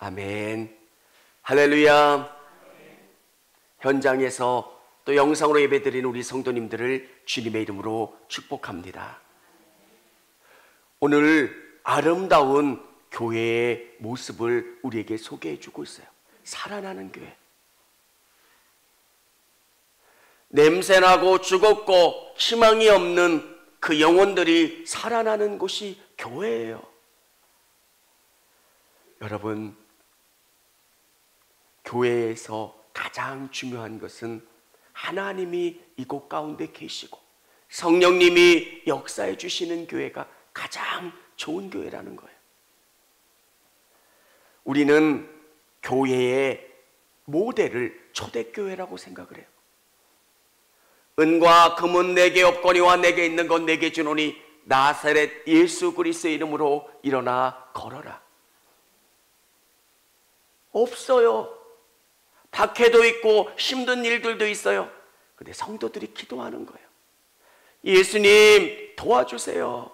아멘. 할렐루야. 현장에서 또 영상으로 예배드리는 우리 성도님들을 주님의 이름으로 축복합니다. 오늘 아름다운 교회의 모습을 우리에게 소개해 주고 있어요. 살아나는 교회. 냄새나고 죽었고 희망이 없는 그 영혼들이 살아나는 곳이 교회예요. 여러분, 교회에서 가장 중요한 것은 하나님이 이곳 가운데 계시고 성령님이 역사해 주시는 교회가 가장 좋은 교회라는 거예요. 우리는 교회의 모델을 초대교회라고 생각을 해요. 은과 금은 내게 없거니와 내게 있는 건 내게 주노니 나사렛 예수 그리스도의 이름으로 일어나 걸어라. 없어요. 박해도 있고 힘든 일들도 있어요. 근데 성도들이 기도하는 거예요. 예수님 도와주세요.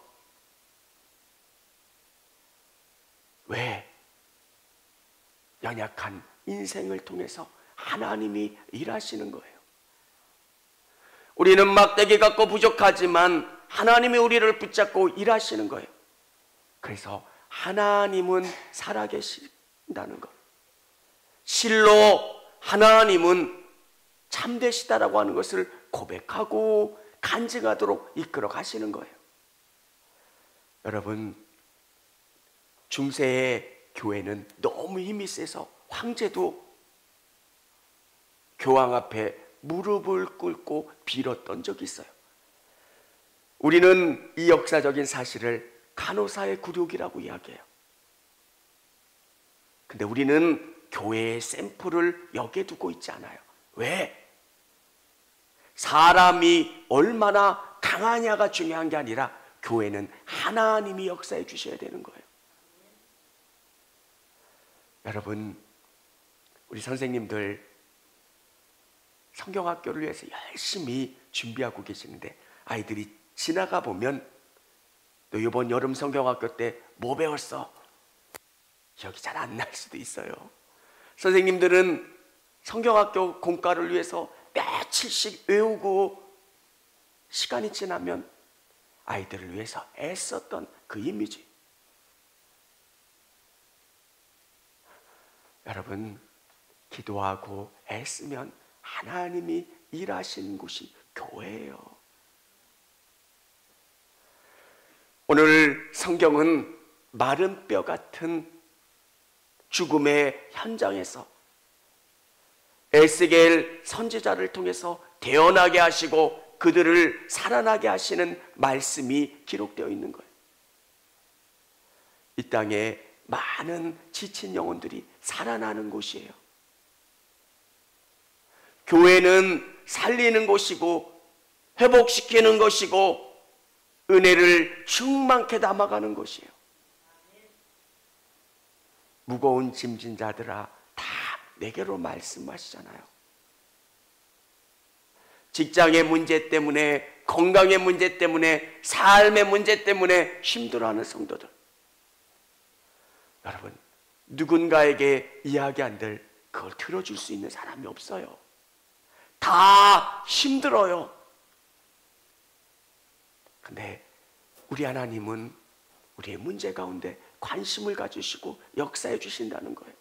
왜? 연약한 인생을 통해서 하나님이 일하시는 거예요. 우리는 막대기 같고 부족하지만 하나님이 우리를 붙잡고 일하시는 거예요. 그래서 하나님은 살아계신다는 것. 실로 하나님은 참되시다라고 하는 것을 고백하고 간증하도록 이끌어 가시는 거예요. 여러분, 중세의 교회는 너무 힘이 세서 황제도 교황 앞에 무릎을 꿇고 빌었던 적이 있어요. 우리는 이 역사적인 사실을 간호사의 굴욕이라고 이야기해요. 근데 우리는 교회의 샘플을 여기에 두고 있지 않아요. 왜? 사람이 얼마나 강하냐가 중요한 게 아니라 교회는 하나님이 역사해 주셔야 되는 거예요. 여러분, 우리 선생님들 성경학교를 위해서 열심히 준비하고 계시는데 아이들이 지나가 보면 너 이번 여름 성경학교 때 뭐 배웠어? 기억이 잘 안 날 수도 있어요. 선생님들은 성경학교 공과를 위해서 며칠씩 외우고 시간이 지나면 아이들을 위해서 애썼던 그 이미지. 여러분, 기도하고 애쓰면 하나님이 일하시는 곳이 교회예요. 오늘 성경은 마른 뼈 같은 죽음의 현장에서 에스겔 선지자를 통해서 태어나게 하시고 그들을 살아나게 하시는 말씀이 기록되어 있는 거예요. 이 땅에 많은 지친 영혼들이 살아나는 곳이에요. 교회는 살리는 곳이고 회복시키는 것이고 은혜를 충만케 담아가는 곳이에요. 무거운 짐진 자들아 다 내게로 말씀하시잖아요. 직장의 문제 때문에, 건강의 문제 때문에, 삶의 문제 때문에 힘들어하는 성도들, 여러분, 누군가에게 이야기한들 그걸 들어줄 수 있는 사람이 없어요. 다 힘들어요. 근데 우리 하나님은 우리의 문제 가운데 관심을 가지시고 역사해 주신다는 거예요.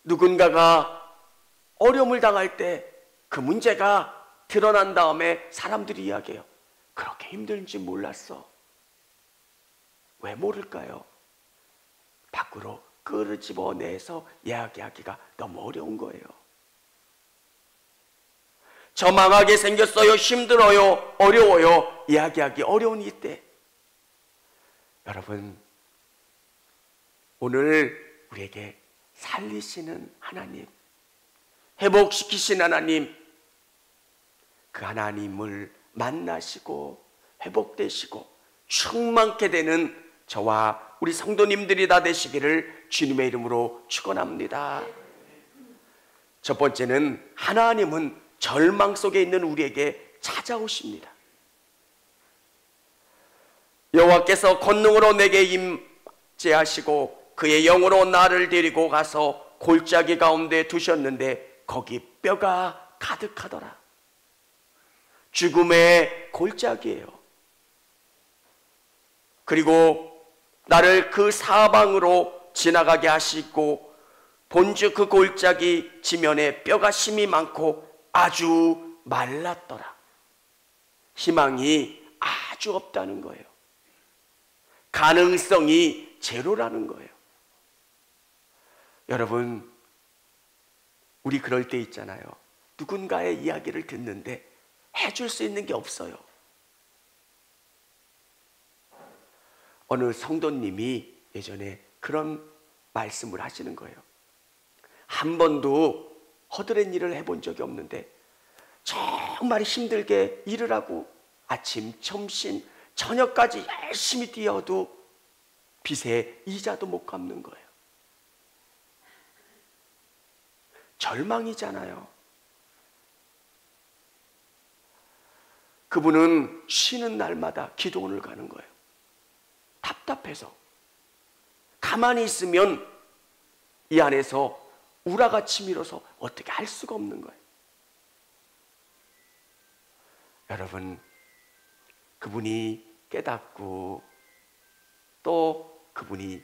누군가가 어려움을 당할 때 그 문제가 드러난 다음에 사람들이 이야기해요. 그렇게 힘든지 몰랐어. 왜 모를까요? 밖으로 끄집어내서 이야기하기가 너무 어려운 거예요. 저 망하게 생겼어요. 힘들어요. 어려워요. 이야기하기 어려운 이때, 여러분, 오늘 우리에게 살리시는 하나님, 회복시키신 하나님, 그 하나님을 만나시고 회복되시고 충만케 되는 저와 우리 성도님들이 다 되시기를 주님의 이름으로 축원합니다. 첫 번째는 하나님은 절망 속에 있는 우리에게 찾아오십니다. 여호와께서 권능으로 내게 임재하시고 그의 영으로 나를 데리고 가서 골짜기 가운데 두셨는데 거기 뼈가 가득하더라. 죽음의 골짜기예요. 그리고 나를 그 사방으로 지나가게 하시고 본즉 그 골짜기 지면에 뼈가 심이 많고 아주 말랐더라. 희망이 아주 없다는 거예요. 가능성이 제로라는 거예요. 여러분, 우리 그럴 때 있잖아요. 누군가의 이야기를 듣는데 해줄 수 있는 게 없어요. 어느 성도님이 예전에 그런 말씀을 하시는 거예요. 한 번도 허드렛 일을 해본 적이 없는데 정말 힘들게 일을 하고 아침, 점심, 저녁까지 열심히 뛰어도 빚에 이자도 못 갚는 거예요. 절망이잖아요. 그분은 쉬는 날마다 기도원을 가는 거예요. 답답해서. 가만히 있으면 이 안에서 우라가 치밀어서 어떻게 할 수가 없는 거예요. 여러분, 그분이 깨닫고 또 그분이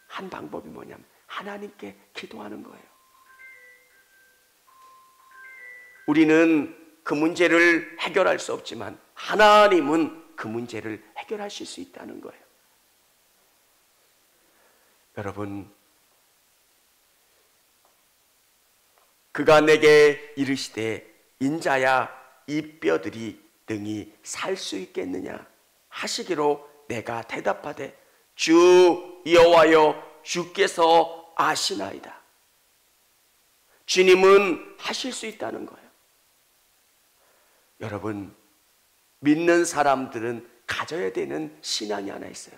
한 방법이 뭐냐면 하나님께 기도하는 거예요. 우리는 그 문제를 해결할 수 없지만 하나님은 그 문제를 해결하실 수 있다는 거예요. 여러분, 그가 내게 이르시되 인자야 이 뼈들이 능히 살 수 있겠느냐 하시기로 내가 대답하되 주 여호와여 주께서 아시나이다. 주님은 하실 수 있다는 거예요. 여러분, 믿는 사람들은 가져야 되는 신앙이 하나 있어요.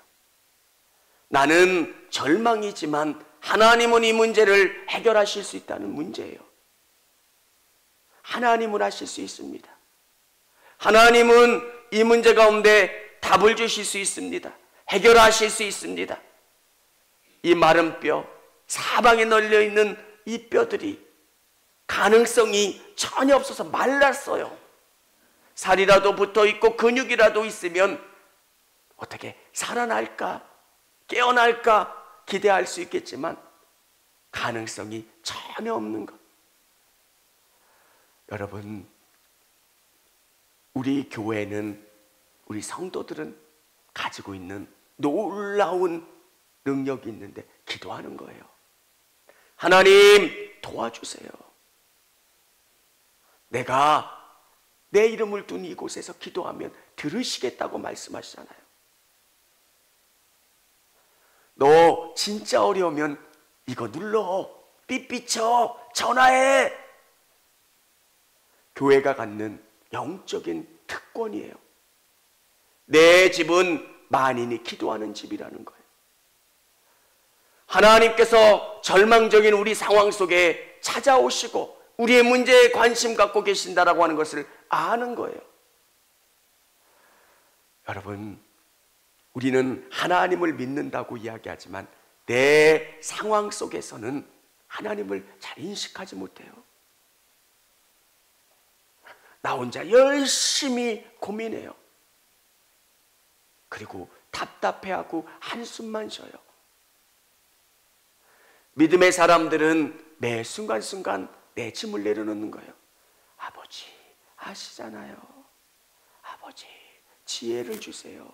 나는 절망이지만 하나님은 이 문제를 해결하실 수 있다는 문제예요. 하나님은 하실 수 있습니다. 하나님은 이 문제 가운데 답을 주실 수 있습니다. 해결하실 수 있습니다. 이 마른 뼈, 사방에 널려있는 이 뼈들이 가능성이 전혀 없어서 말랐어요. 살이라도 붙어있고 근육이라도 있으면 어떻게 살아날까, 깨어날까 기대할 수 있겠지만 가능성이 전혀 없는 것. 여러분, 우리 교회는, 우리 성도들은 가지고 있는 놀라운 능력이 있는데 기도하는 거예요. 하나님 도와주세요. 내가 내 이름을 둔 이곳에서 기도하면 들으시겠다고 말씀하시잖아요. 너 진짜 어려우면 이거 눌러, 삐삐쳐, 전화해. 교회가 갖는 영적인 특권이에요. 내 집은 만인이 기도하는 집이라는 거예요. 하나님께서 절망적인 우리 상황 속에 찾아오시고 우리의 문제에 관심 갖고 계신다라고 하는 것을 아는 거예요. 여러분, 우리는 하나님을 믿는다고 이야기하지만 내 상황 속에서는 하나님을 잘 인식하지 못해요. 나 혼자 열심히 고민해요. 그리고 답답해하고 한숨만 쉬어요. 믿음의 사람들은 매 순간순간 내 짐을 내려놓는 거예요. 아버지 아시잖아요. 아버지 지혜를 주세요.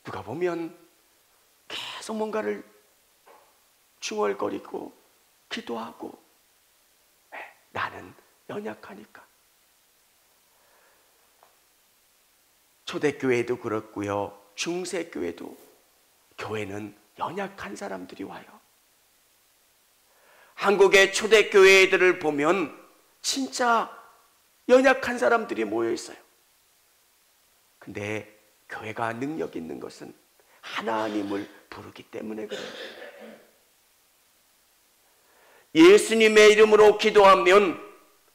누가 보면 계속 뭔가를 중얼거리고 기도하고, 나는 연약하니까. 초대교회도 그렇고요, 중세교회도 교회는 연약한 사람들이 와요. 한국의 초대교회들을 보면 진짜 연약한 사람들이 모여 있어요. 근데 교회가 능력 있는 것은 하나님을 부르기 때문에 그래요. 예수님의 이름으로 기도하면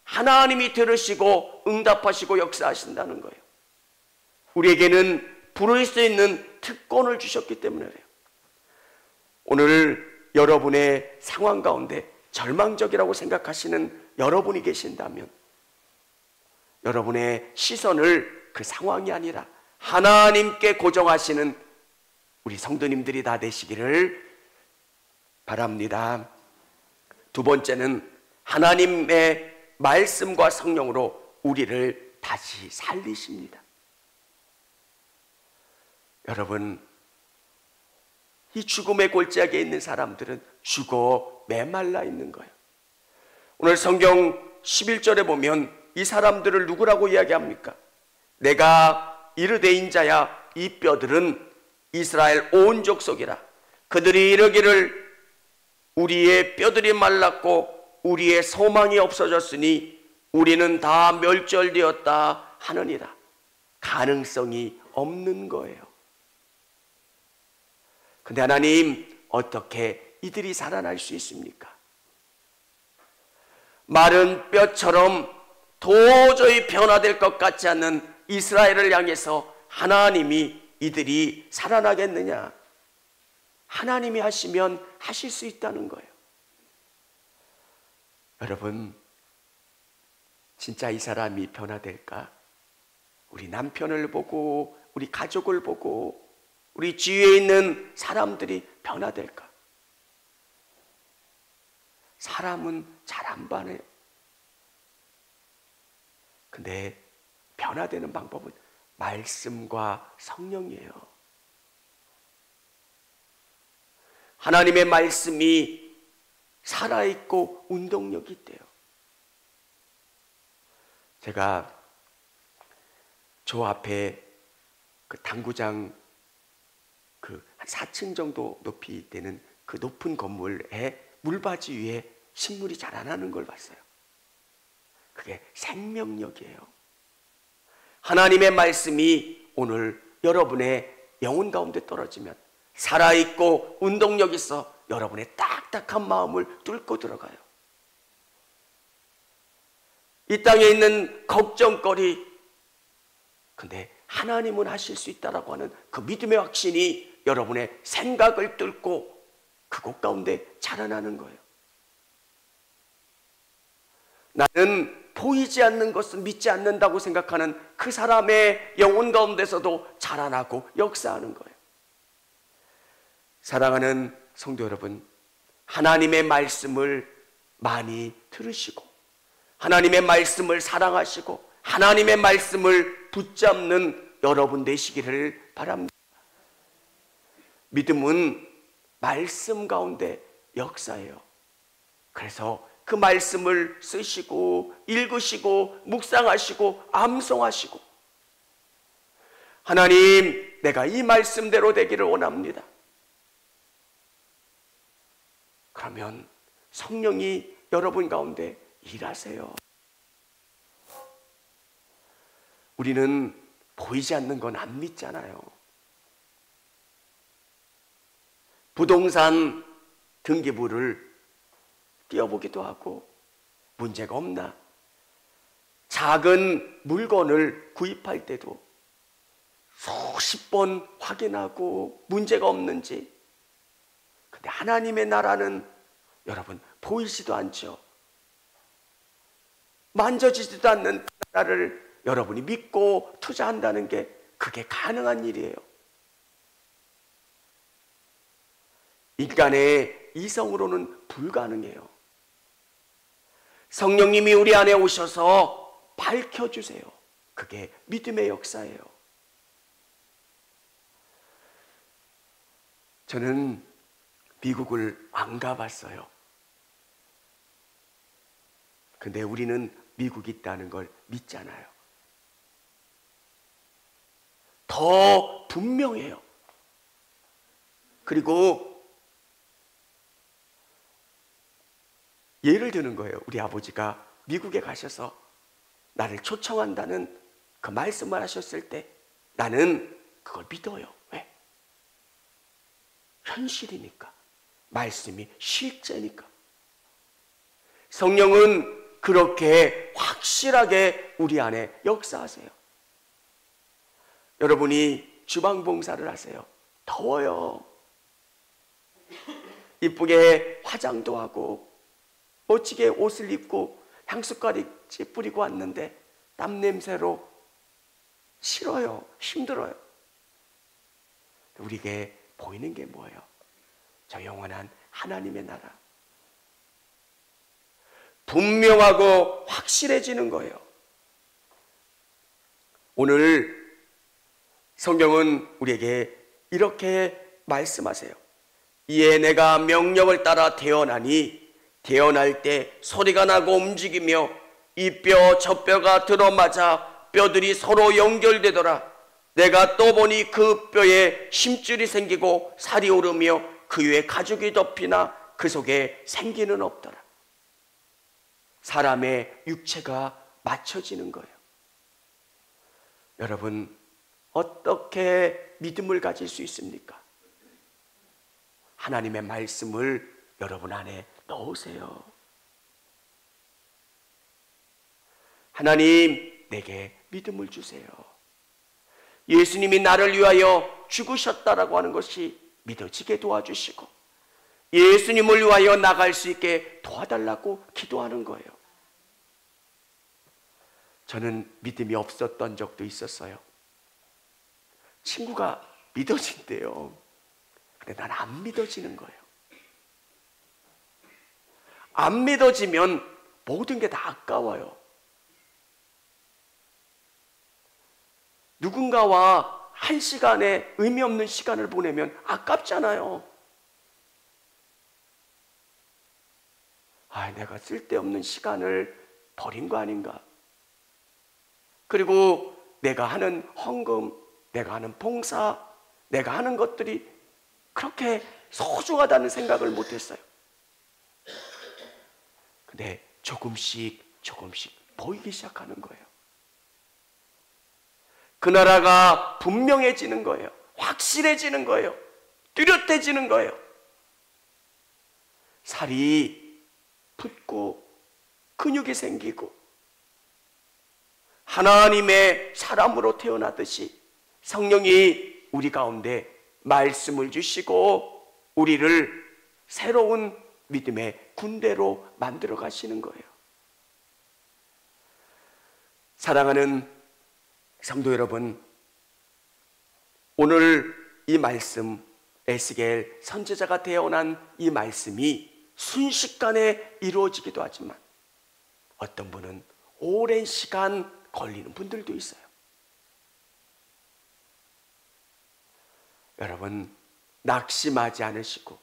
하나님이 들으시고 응답하시고 역사하신다는 거예요. 우리에게는 부를 수 있는 특권을 주셨기 때문에 그래요. 오늘 여러분의 상황 가운데 절망적이라고 생각하시는 여러분이 계신다면 여러분의 시선을 그 상황이 아니라 하나님께 고정하시는 우리 성도님들이 다 되시기를 바랍니다. 두 번째는 하나님의 말씀과 성령으로 우리를 다시 살리십니다. 여러분, 이 죽음의 골짜기에 있는 사람들은 죽어 메말라 있는 거예요. 오늘 성경 11절에 보면 이 사람들을 누구라고 이야기합니까? 내가 이르되인 자야 이 뼈들은 이스라엘 온 족속이라. 그들이 이르기를 우리의 뼈들이 말랐고 우리의 소망이 없어졌으니 우리는 다 멸절되었다 하느니라. 가능성이 없는 거예요. 근데 하나님, 어떻게 이들이 살아날 수 있습니까? 마른 뼈처럼 도저히 변화될 것 같지 않는 이스라엘을 향해서 하나님이 이들이 살아나겠느냐? 하나님이 하시면 하실 수 있다는 거예요. 여러분, 진짜 이 사람이 변화될까? 우리 남편을 보고, 우리 가족을 보고, 우리 주위에 있는 사람들이 변화될까? 사람은 잘 안 변해요. 근데 변화되는 방법은 말씀과 성령이에요. 하나님의 말씀이 살아있고 운동력이 있대요. 제가 저 앞에 그 당구장 한 4층 정도 높이 되는 그 높은 건물에 물바지 위에 식물이 자라나는 걸 봤어요. 그게 생명력이에요. 하나님의 말씀이 오늘 여러분의 영혼 가운데 떨어지면 살아있고 운동력 있어 여러분의 딱딱한 마음을 뚫고 들어가요. 이 땅에 있는 걱정거리, 근데 하나님은 하실 수 있다라고 하는 그 믿음의 확신이 여러분의 생각을 뚫고 그곳 가운데 자라나는 거예요. 나는 보이지 않는 것은 믿지 않는다고 생각하는 그 사람의 영혼 가운데서도 자라나고 역사하는 거예요. 사랑하는 성도 여러분, 하나님의 말씀을 많이 들으시고 하나님의 말씀을 사랑하시고 하나님의 말씀을 붙잡는 여러분 되시기를 바랍니다. 믿음은 말씀 가운데 역사예요. 그래서 그 말씀을 쓰시고 읽으시고 묵상하시고 암송하시고, 하나님, 내가 이 말씀대로 되기를 원합니다. 그러면 성령이 여러분 가운데 일하세요. 우리는 보이지 않는 건 안 믿잖아요. 부동산 등기부를 띄워보기도 하고 문제가 없나? 작은 물건을 구입할 때도 수십 번 확인하고 문제가 없는지. 근데 하나님의 나라는 여러분 보이지도 않죠. 만져지지도 않는 나라를 여러분이 믿고 투자한다는 게 그게 가능한 일이에요. 인간의 이성으로는 불가능해요. 성령님이 우리 안에 오셔서 밝혀주세요. 그게 믿음의 역사예요. 저는 미국을 안 가봤어요. 근데 우리는 미국이 있다는 걸 믿잖아요. 더 분명해요. 그리고 예를 드는 거예요. 우리 아버지가 미국에 가셔서 나를 초청한다는 그 말씀을 하셨을 때 나는 그걸 믿어요. 왜? 현실이니까. 말씀이 실제니까. 성령은 그렇게 확실하게 우리 안에 역사하세요. 여러분이 주방 봉사를 하세요. 더워요. 이쁘게 화장도 하고 멋지게 옷을 입고 향수까지 뿌리고 왔는데 땀 냄새로 싫어요. 힘들어요. 우리에게 보이는 게 뭐예요? 저 영원한 하나님의 나라. 분명하고 확실해지는 거예요. 오늘 성경은 우리에게 이렇게 말씀하세요. 이에 내가 명령을 따라 태어나니 태어날 때 소리가 나고 움직이며 이 뼈 저 뼈가 들어맞아 뼈들이 서로 연결되더라. 내가 또 보니 그 뼈에 힘줄이 생기고 살이 오르며 그 위에 가죽이 덮이나 그 속에 생기는 없더라. 사람의 육체가 맞춰지는 거예요. 여러분, 어떻게 믿음을 가질 수 있습니까? 하나님의 말씀을 여러분 안에 넣으세요. 하나님, 내게 믿음을 주세요. 예수님이 나를 위하여 죽으셨다라고 하는 것이 믿어지게 도와주시고 예수님을 위하여 나갈 수 있게 도와달라고 기도하는 거예요. 저는 믿음이 없었던 적도 있었어요. 친구가 믿어진대요. 근데 난 안 믿어지는 거예요. 안 믿어지면 모든 게 다 아까워요. 누군가와 한 시간에 의미 없는 시간을 보내면 아깝잖아요. 내가 쓸데없는 시간을 버린 거 아닌가. 그리고 내가 하는 헌금, 내가 하는 봉사, 내가 하는 것들이 그렇게 소중하다는 생각을 못했어요. 근데 조금씩 보이기 시작하는 거예요. 그 나라가 분명해지는 거예요. 확실해지는 거예요. 뚜렷해지는 거예요. 살이 붙고 근육이 생기고 하나님의 사람으로 태어나듯이 성령이 우리 가운데 말씀을 주시고 우리를 새로운 믿음의 군대로 만들어 가시는 거예요. 사랑하는 성도 여러분, 오늘 이 말씀, 에스겔 선지자가 태어난 이 말씀이 순식간에 이루어지기도 하지만 어떤 분은 오랜 시간 걸리는 분들도 있어요. 여러분, 낙심하지 않으시고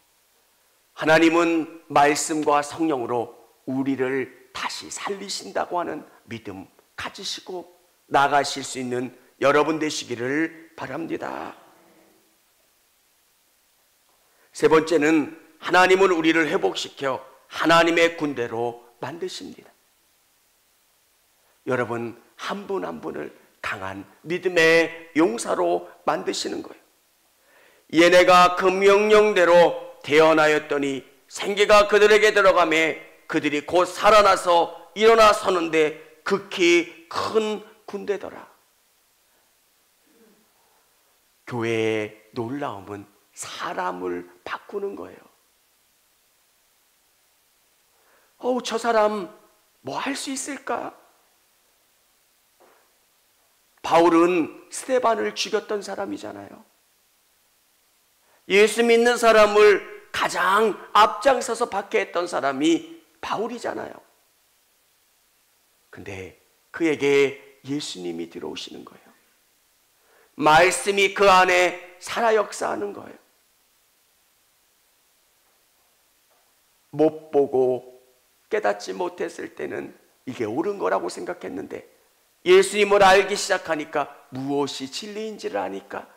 하나님은 말씀과 성령으로 우리를 다시 살리신다고 하는 믿음 가지시고 나가실 수 있는 여러분 되시기를 바랍니다. 세 번째는 하나님은 우리를 회복시켜 하나님의 군대로 만드십니다. 여러분, 한 분 한 분을 강한 믿음의 용사로 만드시는 거예요. 이에 내가 그 명령대로 태어나였더니 생기가 그들에게 들어가매 그들이 곧 살아나서 일어나 서는데 극히 큰 군대더라. 교회의 놀라움은 사람을 바꾸는 거예요. 저 사람 뭐 할 수 있을까? 바울은 스데반을 죽였던 사람이잖아요. 예수 믿는 사람을 가장 앞장서서 박해했던 사람이 바울이잖아요. 근데 그에게 예수님이 들어오시는 거예요. 말씀이 그 안에 살아 역사하는 거예요. 못 보고 깨닫지 못했을 때는 이게 옳은 거라고 생각했는데 예수님을 알기 시작하니까 무엇이 진리인지를 아니까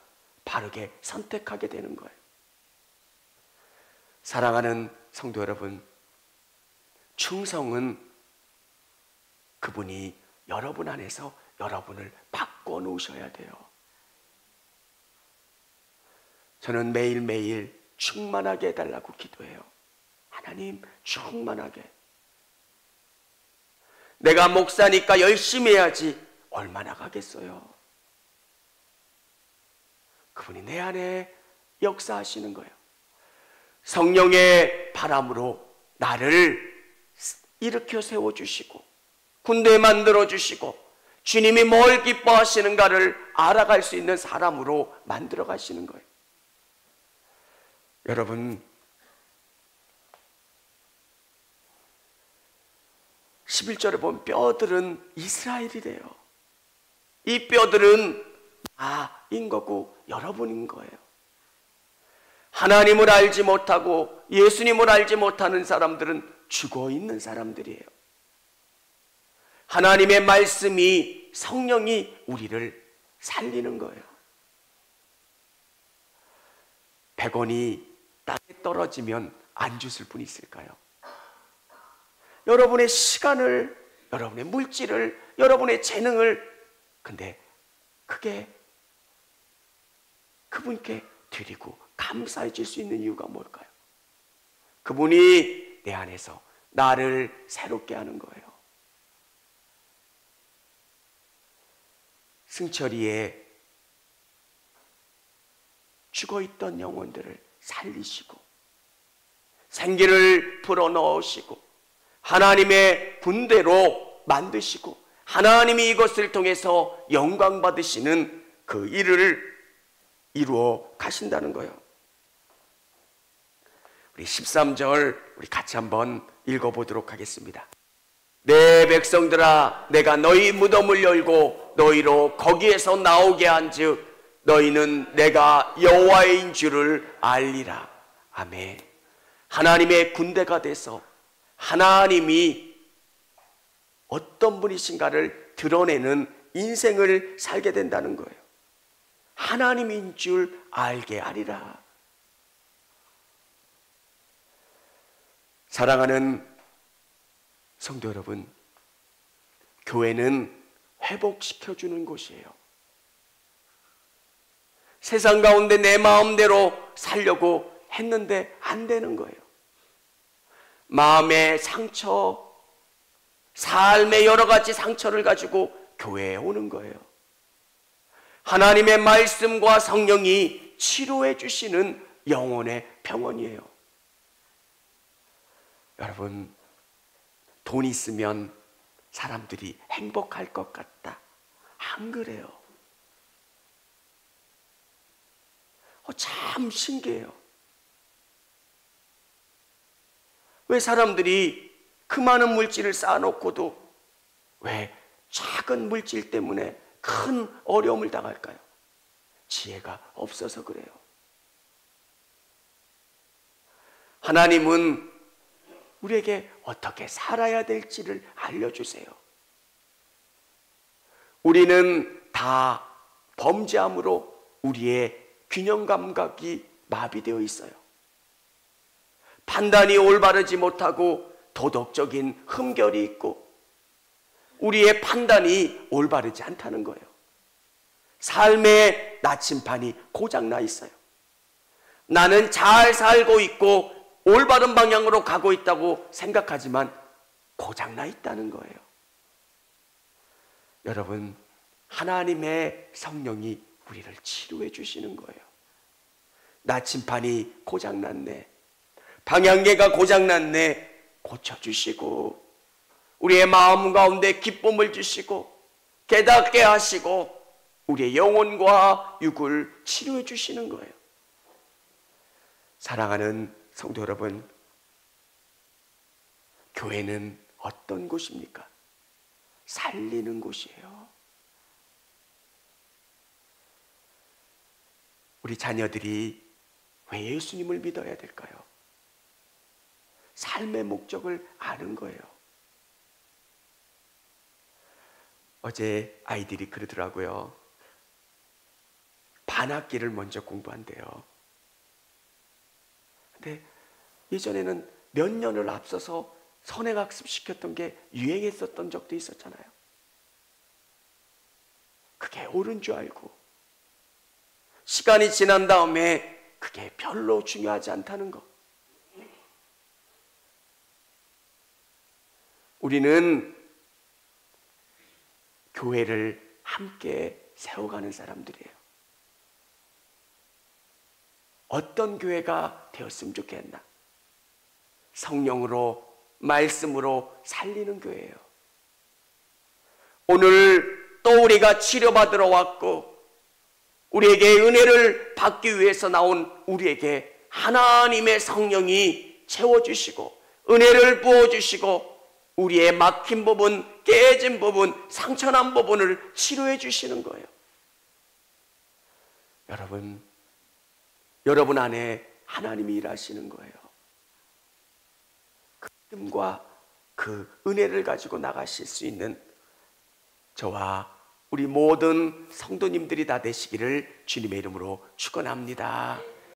바르게 선택하게 되는 거예요. 사랑하는 성도 여러분, 충성은 그분이 여러분 안에서 여러분을 바꿔놓으셔야 돼요. 저는 매일매일 충만하게 해달라고 기도해요. 하나님, 충만하게. 내가 목사니까 열심히 해야지. 얼마나 가겠어요? 그분이 내 안에 역사하시는 거예요. 성령의 바람으로 나를 일으켜 세워주시고 군대 만들어주시고 주님이 뭘 기뻐하시는가를 알아갈 수 있는 사람으로 만들어 가시는 거예요. 여러분, 11절에 보면 뼈들은 이스라엘이래요. 이 뼈들은 나인 거고 여러분인 거예요. 하나님을 알지 못하고 예수님을 알지 못하는 사람들은 죽어 있는 사람들이에요. 하나님의 말씀이, 성령이 우리를 살리는 거예요. 100원이 땅에 떨어지면 안 주실 분이 있을까요? 여러분의 시간을, 여러분의 물질을, 여러분의 재능을, 근데 그게 그분께 드리고 감사해 줄 수 있는 이유가 뭘까요? 그분이 내 안에서 나를 새롭게 하는 거예요. 승철이의 죽어있던 영혼들을 살리시고 생기를 불어넣으시고 하나님의 군대로 만드시고 하나님이 이것을 통해서 영광 받으시는 그 일을 이루어 가신다는 거예요. 우리 13절 우리 같이 한번 읽어보도록 하겠습니다. 내 백성들아, 내가 너희 무덤을 열고 너희로 거기에서 나오게 한즉 너희는 내가 여호와인 줄을 알리라. 아멘. 하나님의 군대가 돼서 하나님이 어떤 분이신가를 드러내는 인생을 살게 된다는 거예요. 하나님인 줄 알게 하리라. 사랑하는 성도 여러분, 교회는 회복시켜주는 곳이에요. 세상 가운데 내 마음대로 살려고 했는데 안 되는 거예요. 마음의 상처, 삶의 여러 가지 상처를 가지고 교회에 오는 거예요. 하나님의 말씀과 성령이 치료해 주시는 영혼의 병원이에요. 여러분, 돈 있으면 사람들이 행복할 것 같다. 안 그래요. 참 신기해요. 왜 사람들이 그 많은 물질을 쌓아놓고도 왜 작은 물질 때문에 큰 어려움을 당할까요? 지혜가 없어서 그래요. 하나님은 우리에게 어떻게 살아야 될지를 알려주세요. 우리는 다 범죄함으로 우리의 균형 감각이 마비되어 있어요. 판단이 올바르지 못하고 도덕적인 흠결이 있고 우리의 판단이 올바르지 않다는 거예요. 삶의 나침판이 고장나 있어요. 나는 잘 살고 있고 올바른 방향으로 가고 있다고 생각하지만 고장나 있다는 거예요. 여러분, 하나님의 성령이 우리를 치료해 주시는 거예요. 나침판이 고장났네, 방향계가 고장났네, 고쳐주시고 우리의 마음 가운데 기쁨을 주시고 깨닫게 하시고 우리의 영혼과 육을 치료해 주시는 거예요. 사랑하는 성도 여러분, 교회는 어떤 곳입니까? 살리는 곳이에요. 우리 자녀들이 왜 예수님을 믿어야 될까요? 삶의 목적을 아는 거예요. 어제 아이들이 그러더라고요. 반학기를 먼저 공부한대요. 근데 예전에는 몇 년을 앞서서 선행학습 시켰던 게 유행했었던 적도 있었잖아요. 그게 옳은 줄 알고 시간이 지난 다음에 그게 별로 중요하지 않다는 거. 우리는 교회를 함께 세워가는 사람들이에요. 어떤 교회가 되었으면 좋겠나? 성령으로, 말씀으로 살리는 교회예요. 오늘 또 우리가 치료받으러 왔고 우리에게 은혜를 받기 위해서 나온 우리에게 하나님의 성령이 채워주시고 은혜를 부어주시고 우리의 막힌 부분, 깨진 부분, 상처난 부분을 치료해 주시는 거예요. 여러분 안에 하나님이 일하시는 거예요. 그 믿음과 그 은혜를 가지고 나가실 수 있는 저와 우리 모든 성도님들이 다 되시기를 주님의 이름으로 축원합니다.